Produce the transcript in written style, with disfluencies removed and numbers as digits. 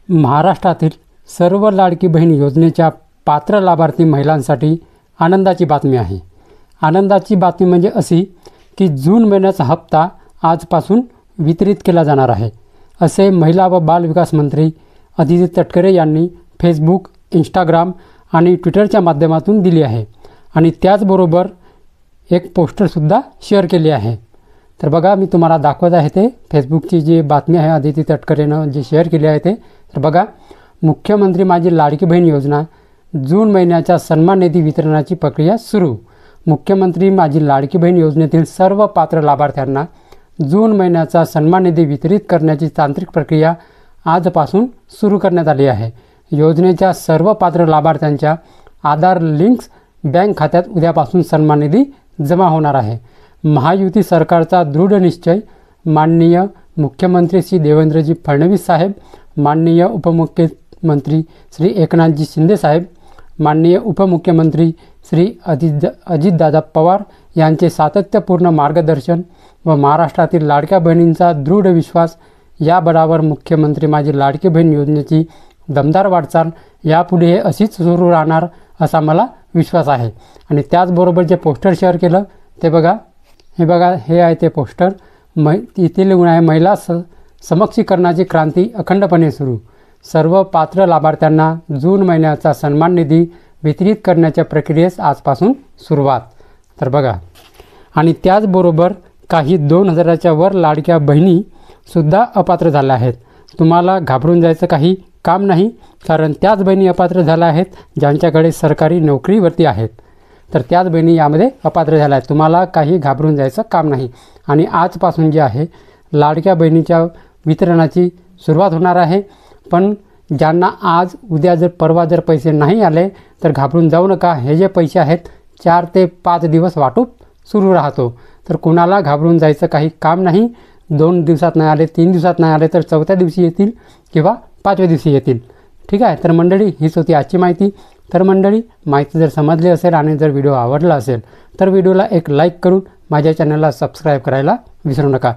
महाराष्ट्रातील सर्व लाडकी बहीण योजनेच्या पात्र लाभार्थी महिलांसाठी आनंदाची बातमी आहे। आनंदाची बातमी म्हणजे अशी की जून महिन्याचा हप्ता आजपासून वितरित केला जाणार आहे, असे महिला व बाल विकास मंत्री अदिती तटकरे यांनी फेसबुक, इंस्टाग्राम आणि ट्विटरच्या माध्यमातून दिली आहे आणि त्याचबरोबर एक पोस्टरसुद्धा शेअर केली आहे। तर बघा, मी तुम्हाला दाखवत आहे ते फेसबुकची जी बातमी आहे अदिती तटकरेनं जी शेअर केली आहे ते। तर बघा, मुख्यमंत्री माझी लाडकी बहीण योजना जून महिन्याच्या सन्मान निधी वितरणाची प्रक्रिया सुरू। मुख्यमंत्री माझी लाडकी बहीण योजनेतील सर्व पात्र लाभार्थ्यांना जून महिन्याचा सन्मान निधी वितरित करण्याची तांत्रिक प्रक्रिया आजपासून सुरू करण्यात आली आहे। योजनेच्या सर्व पात्र लाभार्थ्यांच्या आधार लिंक्स बँक खात्यात उद्यापासून सन्मान निधी जमा होणार आहे। महायुती सरकारचा दृढ निश्चय, माननीय मुख्यमंत्री श्री देवेंद्रजी फडणवीस साहेब, माननीय उपमुख्यमंत्री श्री एकनाथजी शिंदे साहेब, माननीय उपमुख्यमंत्री श्री अजितदादा पवार यांचे सातत्यपूर्ण मार्गदर्शन व महाराष्ट्रातील लाडक्या बहिणींचा दृढ विश्वास या बळावर मुख्यमंत्री माझी लाडकी बहीण योजनेची दमदार वाटचाल यापुढे अशीच सुरू राहणार असा मला विश्वास आहे। आणि त्याचबरोबर जे पोस्टर शेअर केलं ते बघा, हे आहे ते पोस्टर। इथे लिहून आहे, महिला सक्षमीकरणाची क्रांती अखंडपणे सुरू। सर्व पात्र लाभार्थ्यांना जून महिन्याचा सन्मान निधी वितरित करण्याच्या प्रक्रियेस आजपासून सुरुवात। तर बघा, आणि त्याचबरोबर काही 2000च्या वर लाडक्या बहिणीसुद्धा अपात्र झाल्या आहेत। तुम्हाला घाबरून जायचं काही काम नाही, कारण त्याच बहिणी अपात्र झाल्या आहेत ज्यांच्याकडे सरकारी नोकरीवरती आहेत। तर त्याच बहिणी यामध्ये अपात्र झाल्या आहेत, तुम्हाला काही घाबरून जायचं काम नाही। आणि आजपासून जे आहे लाडक्या बहिणीच्या वितरणाची सुरुवात होणार आहे। पण ज्यांना आज, उद्या, परवा पैसे नाही आले तर घाबरून जाऊ नका। हे जे पैसे आहेत 4 ते 5 दिवस वाटप सुरू राहतो, तर कुणाला घाबरून जायचं काही काम नाही। 2 दिवसात नाही आले, 3 दिवसात नाही आले तर 4थ्या दिवशी येतील किंवा 5व्या दिवशी येतील। ठीक आहे, तर मंडळी हीच होती आजची माहिती। तर मंडळी, माहिती जर समजली असेल आणि जर व्हिडिओ आवडला असेल तर व्हिडिओला एक लाईक करून माझ्या चॅनलला सबस्क्राईब करायला विसरू नका।